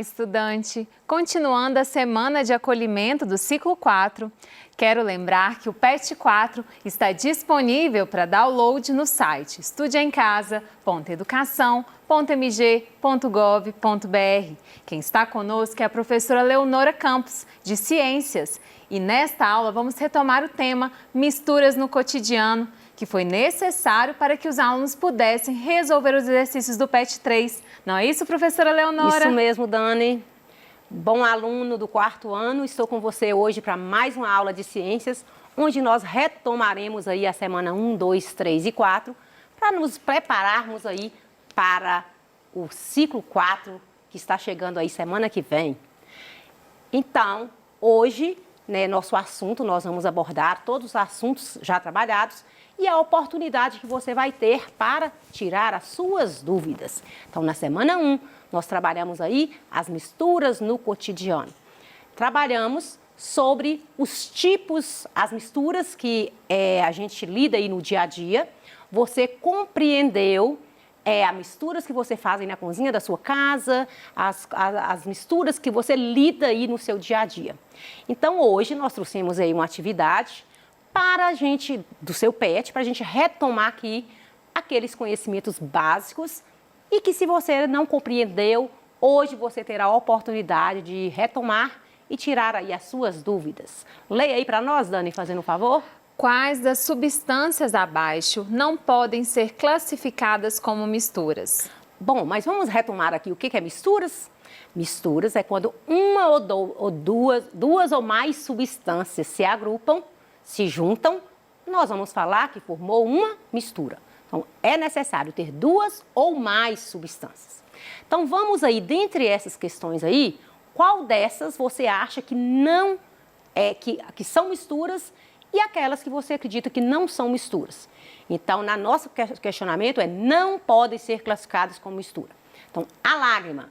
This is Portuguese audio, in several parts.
estudante! Continuando a semana de acolhimento do ciclo 4, quero lembrar que o PET 4 está disponível para download no site estudeemcasa.educação.mg.gov.br. Quem está conosco é a professora Leonora Campos, de Ciências. E nesta aula vamos retomar o tema Misturas no Cotidiano, que foi necessário para que os alunos pudessem resolver os exercícios do PET 3. Não é isso, professora Leonora? Isso mesmo, Dani. Bom aluno do 4º ano, estou com você hoje para mais uma aula de ciências, onde nós retomaremos aí a semana 1, 2, 3 e 4, para nos prepararmos aí para o ciclo 4, que está chegando aí semana que vem. Então, hoje, nosso assunto, nós vamos abordar todos os assuntos já trabalhados e a oportunidade que você vai ter para tirar as suas dúvidas. Então, na semana 1, nós trabalhamos aí as misturas no cotidiano. Trabalhamos sobre os tipos, as misturas que a gente lida aí no dia a dia. Você compreendeu as misturas que você faz aí na cozinha da sua casa, as misturas que você lida aí no seu dia a dia. Então, hoje nós trouxemos aí uma atividade para a gente, do seu PET, para a gente retomar aqui aqueles conhecimentos básicos e que, se você não compreendeu, hoje você terá a oportunidade de retomar e tirar aí as suas dúvidas. Leia aí para nós, Dani, fazendo um favor. Quais das substâncias abaixo não podem ser classificadas como misturas? Bom, mas vamos retomar aqui o que é misturas? Misturas é quando uma ou duas ou mais substâncias se agrupam, se juntam, nós vamos falar que formou uma mistura. Então, é necessário ter duas ou mais substâncias. Então, vamos aí, dentre essas questões aí, qual dessas você acha que não que são misturas e aquelas que você acredita que não são misturas? Então, nosso questionamento não podem ser classificadas como mistura. Então, a lágrima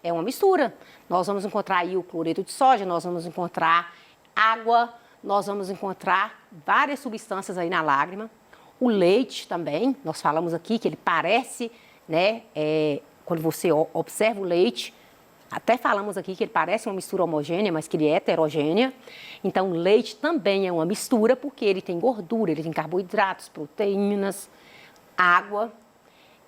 é uma mistura. Nós vamos encontrar aí o cloreto de sódio, nós vamos encontrar água, nós vamos encontrar várias substâncias aí na lágrima. O leite também, nós falamos aqui que ele parece, quando você observa o leite, até falamos aqui que ele parece uma mistura homogênea, mas que ele é heterogênea. Então, o leite também é uma mistura porque ele tem gordura, ele tem carboidratos, proteínas, água.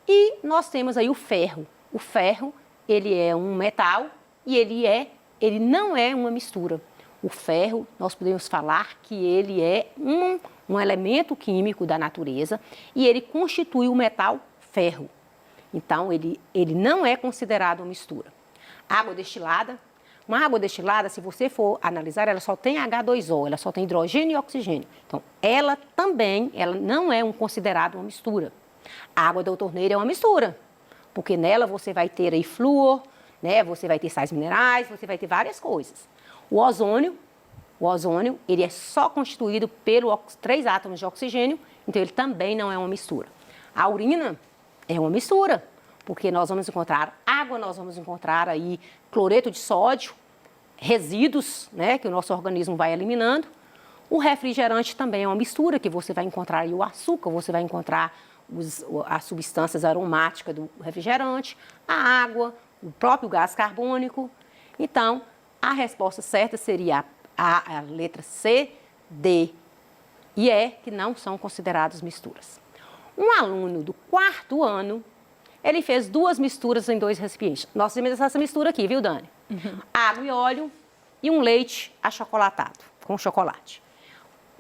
E nós temos aí o ferro. O ferro, ele é um metal e ele não é uma mistura. O ferro, nós podemos falar que ele é um elemento químico da natureza e ele constitui o metal ferro. Então, ele não é considerado uma mistura. Água destilada. Uma água destilada, se você for analisar, ela só tem H2O, ela só tem hidrogênio e oxigênio. Então, ela não é considerada uma mistura. A água da torneira é uma mistura, porque nela você vai ter aí flúor, você vai ter sais minerais, você vai ter várias coisas. O ozônio, ele é só constituído pelos 3 átomos de oxigênio, então ele também não é uma mistura. A urina é uma mistura, porque nós vamos encontrar água, nós vamos encontrar aí cloreto de sódio, resíduos, que o nosso organismo vai eliminando. O refrigerante também é uma mistura, que você vai encontrar aí o açúcar, você vai encontrar as substâncias aromáticas do refrigerante, a água, o próprio gás carbônico. Então, a resposta certa seria a letra C, D e E, que não são considerados misturas. Um aluno do 4º ano, ele fez 2 misturas em 2 recipientes. Nós temos essa mistura aqui, viu, Dani? Água e óleo e um leite achocolatado, com chocolate.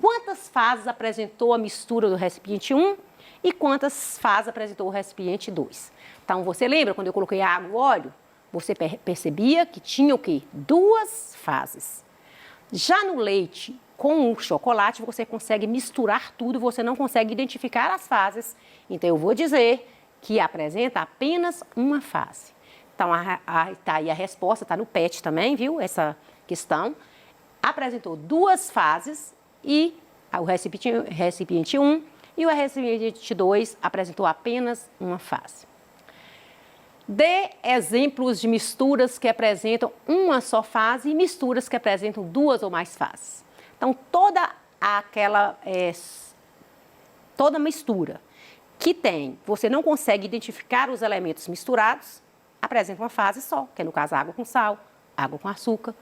Quantas fases apresentou a mistura do recipiente 1 e quantas fases apresentou o recipiente 2? Então, você lembra quando eu coloquei água e óleo? Você percebia que tinha o quê? 2 fases. Já no leite com o chocolate, você consegue misturar tudo, você não consegue identificar as fases. Então, eu vou dizer que apresenta apenas uma fase. Então, tá aí a resposta, está no PET também, viu? Essa questão. Apresentou 2 fases e o recipiente 1 e o recipiente 2 apresentou apenas uma fase. Dê exemplos de misturas que apresentam uma só fase e misturas que apresentam 2 ou mais fases. Então, toda mistura que você não consegue identificar os elementos misturados, apresenta uma fase só, que é no caso água com sal, água com açúcar.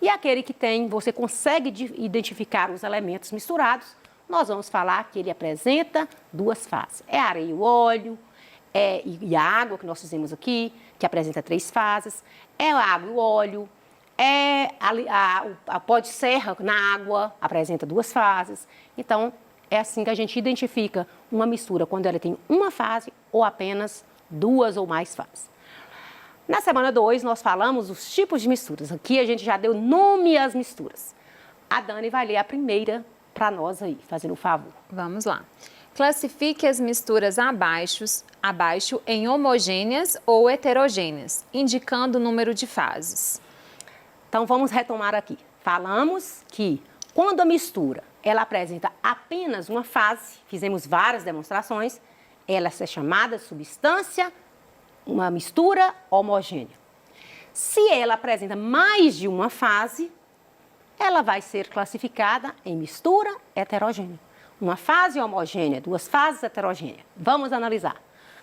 E aquele que tem, você consegue identificar os elementos misturados, nós vamos falar que ele apresenta duas fases. É a areia e o óleo, e a água que nós fizemos aqui, que apresenta 3 fases. É a água e o óleo, a pó de serra na água, apresenta 2 fases. Então, é assim que a gente identifica uma mistura, quando ela tem uma fase ou apenas 2 ou mais fases. Na semana 2, nós falamos os tipos de misturas. Aqui a gente já deu nome às misturas. A Dani vai ler a primeira para nós aí, fazendo o favor. Vamos lá. Classifique as misturas abaixo em homogêneas ou heterogêneas, indicando o número de fases. Então, vamos retomar aqui. Falamos que quando a mistura ela apresenta apenas uma fase, fizemos várias demonstrações, ela é chamada de substância, uma mistura homogênea. Se ela apresenta mais de uma fase, ela vai ser classificada em mistura heterogênea. Uma fase homogênea, 2 fases heterogêneas. Vamos analisar.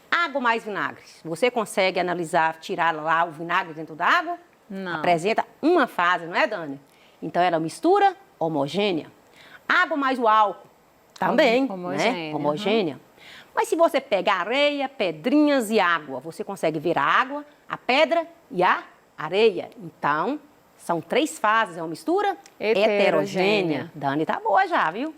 Água mais vinagre. Você consegue analisar, tirar lá o vinagre dentro da água? Não. Apresenta uma fase, não é, Dani? Então, ela é mistura homogênea. Água mais o álcool. Também, homogênea. Né? Homogênea. Mas se você pega areia, pedrinhas e água, você consegue ver a água, a pedra e a areia. Então, são 3 fases, é uma mistura heterogênea. Dani tá boa já, viu?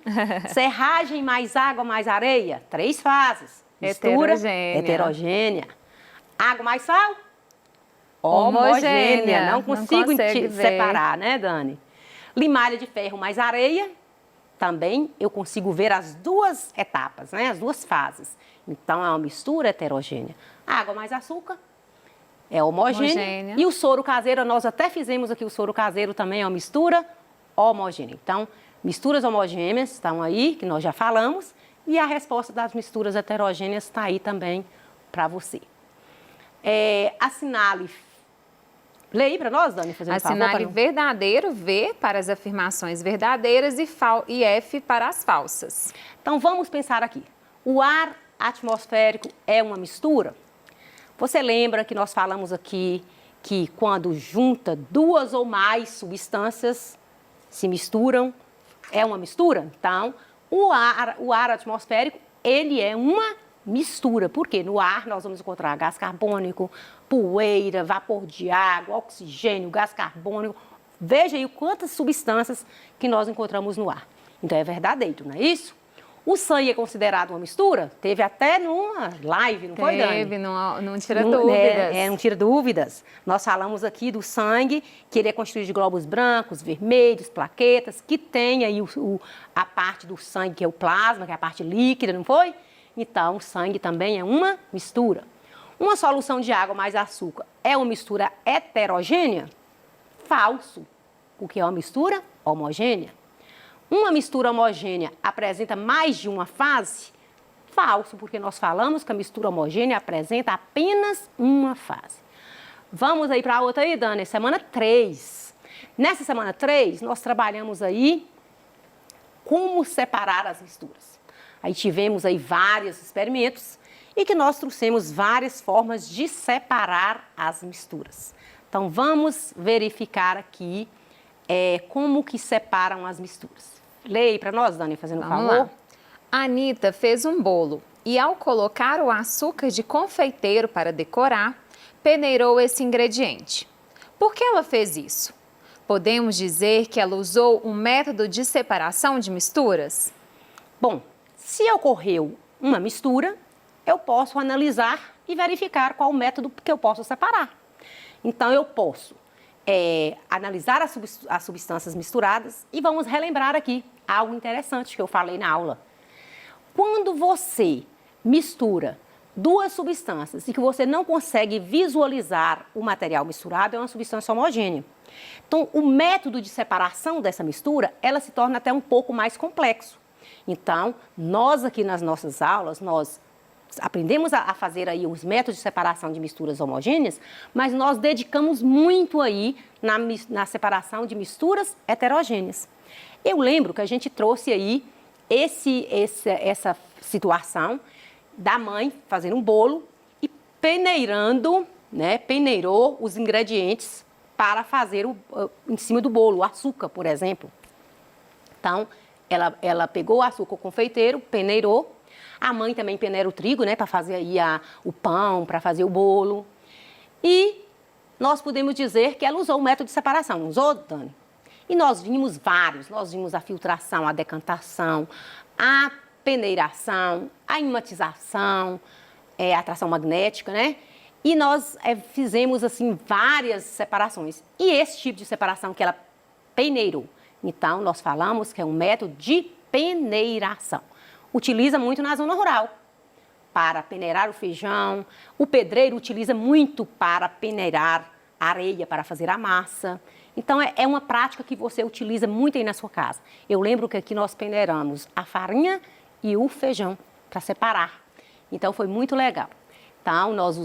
Serragem mais água mais areia, 3 fases. Mistura heterogênea. Água mais sal? Homogênea. Não consigo separar, né, Dani? Limalha de ferro mais areia. Também eu consigo ver as 2 etapas, né? As 2 fases. Então, é uma mistura heterogênea. Água mais açúcar é homogênea. E o soro caseiro, nós até fizemos aqui o soro caseiro também, é uma mistura homogênea. Então, misturas homogêneas estão aí, que nós já falamos. E a resposta das misturas heterogêneas está aí também para você. Assinale. Leia para nós, Dani, fazendo favor. Assinale verdadeiro, V para as afirmações verdadeiras e F para as falsas. Então, vamos pensar aqui. O ar atmosférico é uma mistura? Você lembra que nós falamos aqui que quando junta 2 ou mais substâncias se misturam, é uma mistura? Então, o ar atmosférico, ele é uma mistura. Por quê? No ar nós vamos encontrar gás carbônico, poeira, vapor de água, oxigênio, gás carbônico. Veja aí quantas substâncias que nós encontramos no ar. Então, é verdadeiro, não é isso? O sangue é considerado uma mistura? Teve até numa live, não foi, Dani? Teve, não tira dúvidas. Não tira dúvidas. Nós falamos aqui do sangue, que ele é constituído de glóbulos brancos, vermelhos, plaquetas, que tem aí a parte do sangue, que é o plasma, que é a parte líquida, não foi? Então, o sangue também é uma mistura. Uma solução de água mais açúcar é uma mistura heterogênea? Falso, porque é uma mistura homogênea. Uma mistura homogênea apresenta mais de uma fase? Falso, porque nós falamos que a mistura homogênea apresenta apenas uma fase. Vamos aí para a outra aí, Dani, semana 3. Nessa semana 3, nós trabalhamos aí como separar as misturas. Aí tivemos aí vários experimentos e que nós trouxemos várias formas de separar as misturas. Então, vamos verificar aqui como que separam as misturas. Leia para nós, Dani, fazendo um favor. Lá. A Anitta fez um bolo e, ao colocar o açúcar de confeiteiro para decorar, peneirou esse ingrediente. Por que ela fez isso? Podemos dizer que ela usou um método de separação de misturas? Bom, se ocorreu uma mistura, eu posso analisar e verificar qual o método que eu posso separar. Então, eu posso analisar as substâncias misturadas e vamos relembrar aqui algo interessante que eu falei na aula. Quando você mistura 2 substâncias e que você não consegue visualizar o material misturado, é uma substância homogênea. Então, o método de separação dessa mistura, ela se torna até um pouco mais complexo. Então, nós aqui nas nossas aulas, nós aprendemos a fazer aí os métodos de separação de misturas homogêneas, mas nós dedicamos muito aí na separação de misturas heterogêneas. Eu lembro que a gente trouxe aí essa situação da mãe fazendo um bolo e peneirando né, peneirou os ingredientes para fazer em cima do bolo, o açúcar, por exemplo. Então, ela pegou o açúcar confeiteiro, peneirou. A mãe também peneira o trigo, né, para fazer aí o pão, para fazer o bolo. E nós podemos dizer que ela usou o método de separação, não usou, Dani? E nós vimos vários, nós vimos a filtração, a decantação, a peneiração, a imatização, a atração magnética, né? E nós fizemos, assim, várias separações. E esse tipo de separação que ela peneirou, então, nós falamos que é um método de peneiração. Utiliza muito na zona rural, para peneirar o feijão. O pedreiro utiliza muito para peneirar areia, para fazer a massa. Então, é uma prática que você utiliza muito aí na sua casa. Eu lembro que aqui nós peneiramos a farinha e o feijão para separar. Então, foi muito legal. Então, nós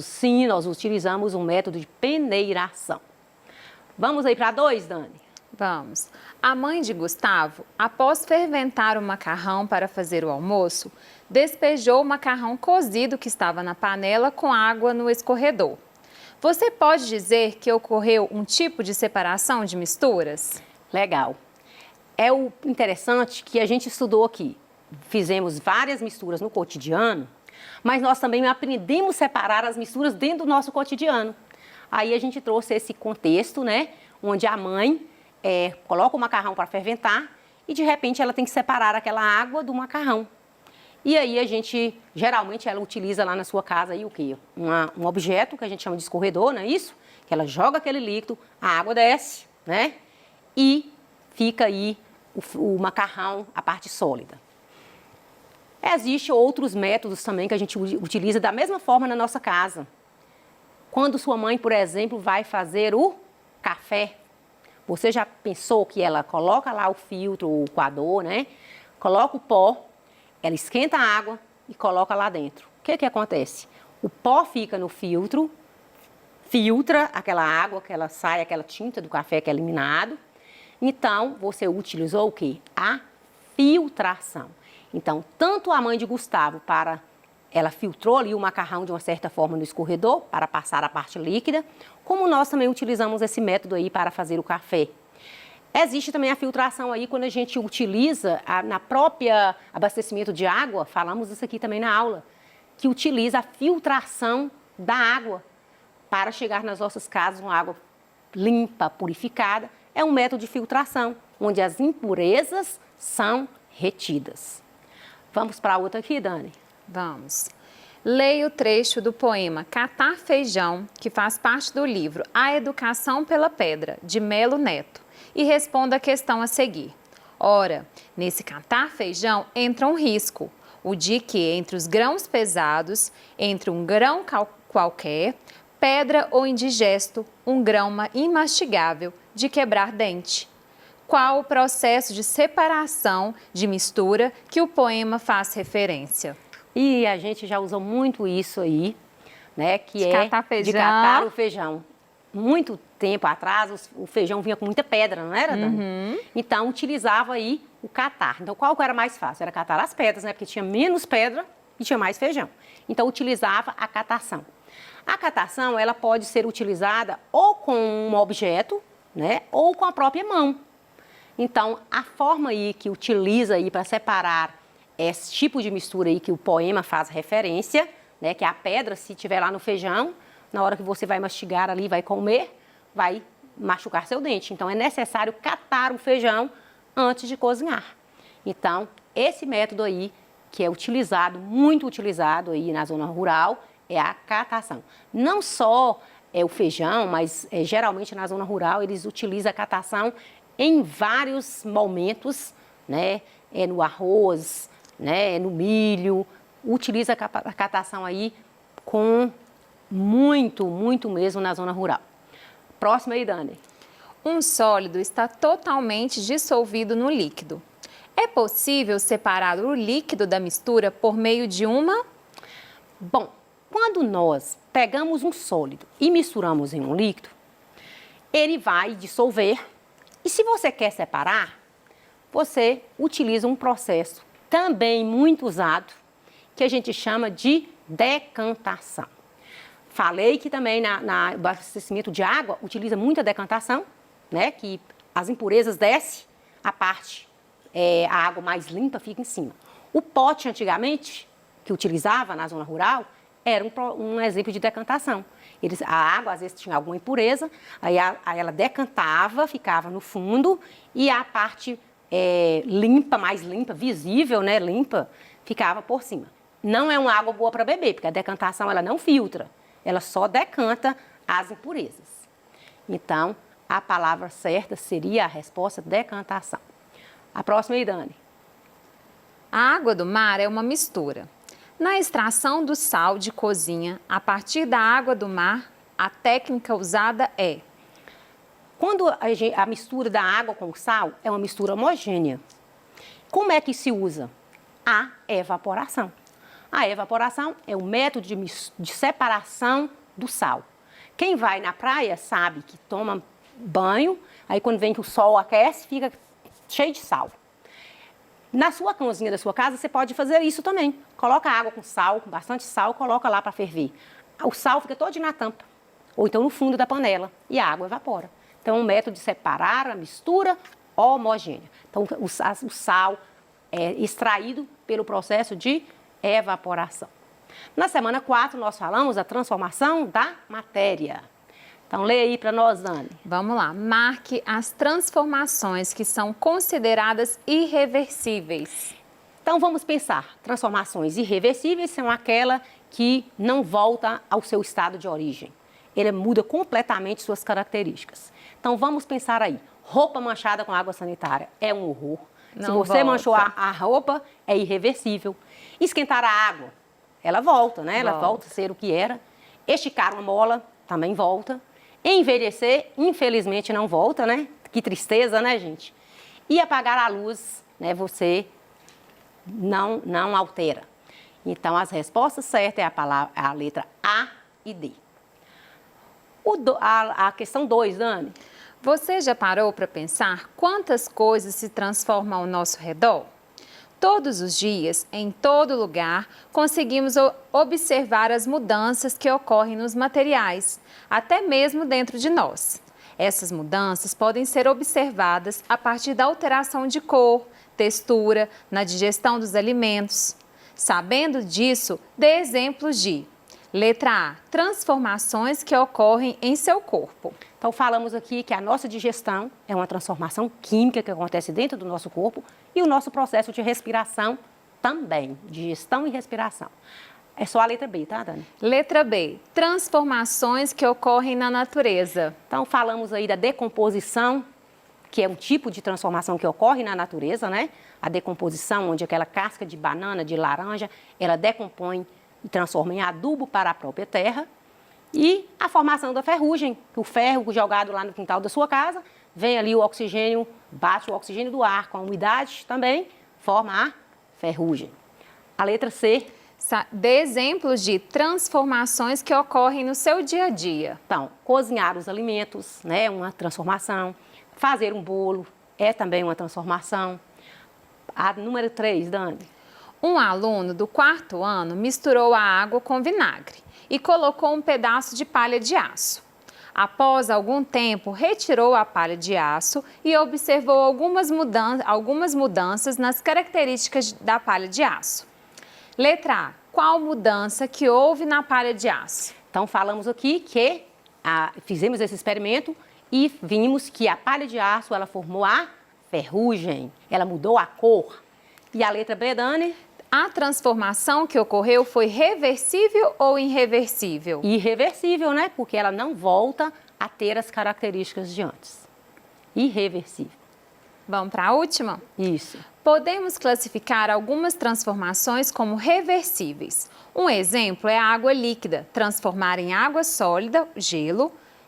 utilizamos um método de peneiração. Vamos aí para 2, Dani? Vamos. A mãe de Gustavo, após ferventar o macarrão para fazer o almoço, despejou o macarrão cozido que estava na panela com água no escorredor. Você pode dizer que ocorreu um tipo de separação de misturas? Legal. É o interessante que a gente estudou aqui. Fizemos várias misturas no cotidiano, mas nós também aprendemos a separar as misturas dentro do nosso cotidiano. Aí a gente trouxe esse contexto, né, onde a mãe coloca o macarrão para ferventar e de repente ela tem que separar aquela água do macarrão. E aí geralmente ela utiliza lá na sua casa aí o quê? Um objeto que a gente chama de escorredor, não é isso? Que ela joga aquele líquido, a água desce, né? E fica aí o macarrão, a parte sólida. Existem outros métodos também que a gente utiliza da mesma forma na nossa casa. Quando sua mãe, por exemplo, vai fazer o café, você já pensou que ela coloca lá o filtro, o coador, né? Coloca o pó, ela esquenta a água e coloca lá dentro. O que acontece? O pó fica no filtro, filtra aquela água, aquela tinta do café que é eliminado. Então, você utilizou o quê? A filtração. Então, tanto a mãe de Gustavo ela filtrou ali o macarrão de uma certa forma no escorredor para passar a parte líquida, como nós também utilizamos esse método aí para fazer o café. Existe também a filtração aí quando a gente utiliza na própria abastecimento de água, falamos isso aqui também na aula, que utiliza a filtração da água para chegar nas nossas casas uma água limpa, purificada. É um método de filtração, onde as impurezas são retidas. Vamos para outra aqui, Dani? Vamos. Leia o trecho do poema Catar Feijão, que faz parte do livro A Educação pela Pedra, de Melo Neto, e responda a questão a seguir. Ora, nesse catar feijão entra um risco, o de que entre os grãos pesados, entre um grão qualquer, pedra ou indigesto, um grão imastigável, de quebrar dente. Qual o processo de separação, de mistura, que o poema faz referência? E a gente já usou muito isso aí, né? Que de catar feijão. De catar o feijão. Muito tempo atrás, o feijão vinha com muita pedra, não era, Dani? Uhum. Então, utilizava aí o catar. Então, qual que era mais fácil? Era catar as pedras, né? Porque tinha menos pedra e tinha mais feijão. Então, utilizava a catação. A catação, ela pode ser utilizada ou com um objeto, né? Ou com a própria mão. Então, a forma aí que utiliza aí para separar esse tipo de mistura aí que o poema faz referência, né, que a pedra, se tiver lá no feijão, na hora que você vai mastigar ali, vai comer, vai machucar seu dente. Então, é necessário catar o feijão antes de cozinhar. Então, esse método aí, que é utilizado, muito utilizado aí na zona rural, é a catação. Não só o feijão, mas geralmente na zona rural eles utilizam a catação em vários momentos, né, no arroz, né, no milho, utiliza a catação aí com muito mesmo na zona rural. Próximo aí, Dani. Um sólido está totalmente dissolvido no líquido. É possível separar o líquido da mistura por meio de uma? Bom, quando nós pegamos um sólido e misturamos em um líquido, ele vai dissolver. E se você quer separar, você utiliza um processo também muito usado, que a gente chama de decantação. Falei que também no abastecimento de água utiliza muita decantação, né? Que as impurezas descem, a água mais limpa fica em cima. O pote, antigamente, que utilizava na zona rural, era um exemplo de decantação. A água, às vezes, tinha alguma impureza, aí ela decantava, ficava no fundo, e a parte limpa, mais limpa, visível, né, limpa, ficava por cima. Não é uma água boa para beber, porque a decantação ela não filtra, ela só decanta as impurezas. Então, a palavra certa seria a resposta decantação. A próxima aí, Dani. A água do mar é uma mistura. Na extração do sal de cozinha, a partir da água do mar, a técnica usada é... Quando a mistura da água com o sal é uma mistura homogênea, como é que se usa? A evaporação. A evaporação é o método de separação do sal. Quem vai na praia sabe que toma banho, aí quando vem que o sol aquece, fica cheio de sal. Na sua cozinha da sua casa, você pode fazer isso também. Coloca água com sal, com bastante sal, coloca lá para ferver. O sal fica todo na tampa, ou então no fundo da panela, e a água evapora. Então, é um método de separar a mistura homogênea. Então, o sal é extraído pelo processo de evaporação. Na semana 4, nós falamos da transformação da matéria. Então, leia aí para nós, Dani. Vamos lá. Marque as transformações que são consideradas irreversíveis. Então, vamos pensar. Transformações irreversíveis são aquelas que não voltam ao seu estado de origem. Ele muda completamente suas características. Então, vamos pensar aí. Roupa manchada com água sanitária é um horror. Se você manchou a roupa, é irreversível. Esquentar a água, ela volta, né? Ela volta a ser o que era. Esticar uma mola, também volta. Envelhecer, infelizmente, não volta, né? Que tristeza, né, gente? E apagar a luz, né? Você não altera. Então, as respostas certas é a letra A e D. A questão 2, Dani. Você já parou para pensar quantas coisas se transformam ao nosso redor? Todos os dias, em todo lugar, conseguimos observar as mudanças que ocorrem nos materiais, até mesmo dentro de nós. Essas mudanças podem ser observadas a partir da alteração de cor, textura, na digestão dos alimentos. Sabendo disso, dê exemplos de: letra A, transformações que ocorrem em seu corpo. Então, falamos aqui que a nossa digestão é uma transformação química que acontece dentro do nosso corpo e o nosso processo de respiração também, digestão e respiração. É só a letra B, tá, Dani? Letra B, transformações que ocorrem na natureza. Então, falamos aí da decomposição, que é um tipo de transformação que ocorre na natureza, né? A decomposição, onde aquela casca de banana, de laranja, ela decompõe e transforma em adubo para a própria terra. E a formação da ferrugem, o ferro jogado lá no quintal da sua casa, vem ali o oxigênio, bate o oxigênio do ar com a umidade também, forma a ferrugem. A letra C. Dê exemplos de transformações que ocorrem no seu dia a dia. Então, cozinhar os alimentos, né, uma transformação. Fazer um bolo é também uma transformação. A número 3, Dani. Um aluno do 4º ano misturou a água com vinagre e colocou um pedaço de palha de aço. Após algum tempo, retirou a palha de aço e observou algumas mudanças nas características da palha de aço. Letra A. Qual mudança que houve na palha de aço? Então, falamos aqui que fizemos esse experimento e vimos que a palha de aço ela formou a ferrugem, ela mudou a cor. E a letra B, Dani? A transformação que ocorreu foi reversível ou irreversível? Irreversível, né? Porque ela não volta a ter as características de antes. Irreversível. Vamos para a última? Isso. Podemos classificar algumas transformações como reversíveis. Um exemplo é a água líquida, transformar em água sólida,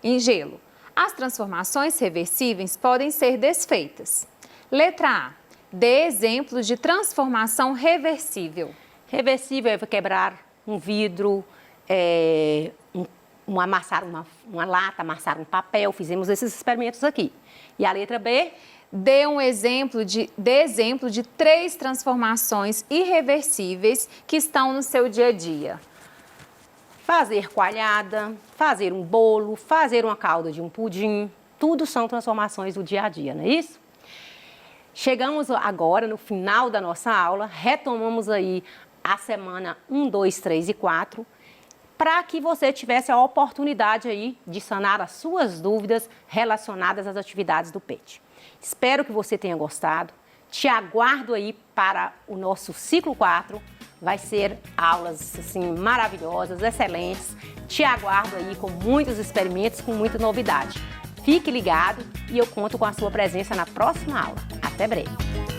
em gelo. As transformações reversíveis podem ser desfeitas. Letra A. Dê exemplos de transformação reversível. Reversível é quebrar um vidro, amassar uma lata, amassar um papel. Fizemos esses experimentos aqui. E a letra B? Dê exemplo de 3 transformações irreversíveis que estão no seu dia a dia. fazer coalhada, fazer um bolo, fazer uma calda de um pudim, tudo são transformações do dia a dia, não é isso? Chegamos agora no final da nossa aula, retomamos aí a semana 1, 2, 3 e 4, para que você tivesse a oportunidade aí de sanar as suas dúvidas relacionadas às atividades do PET. Espero que você tenha gostado. Te aguardo aí para o nosso ciclo 4. Vai ser aulas assim maravilhosas, excelentes. Te aguardo aí com muitos experimentos, com muita novidade. Fique ligado e eu conto com a sua presença na próxima aula. Até breve!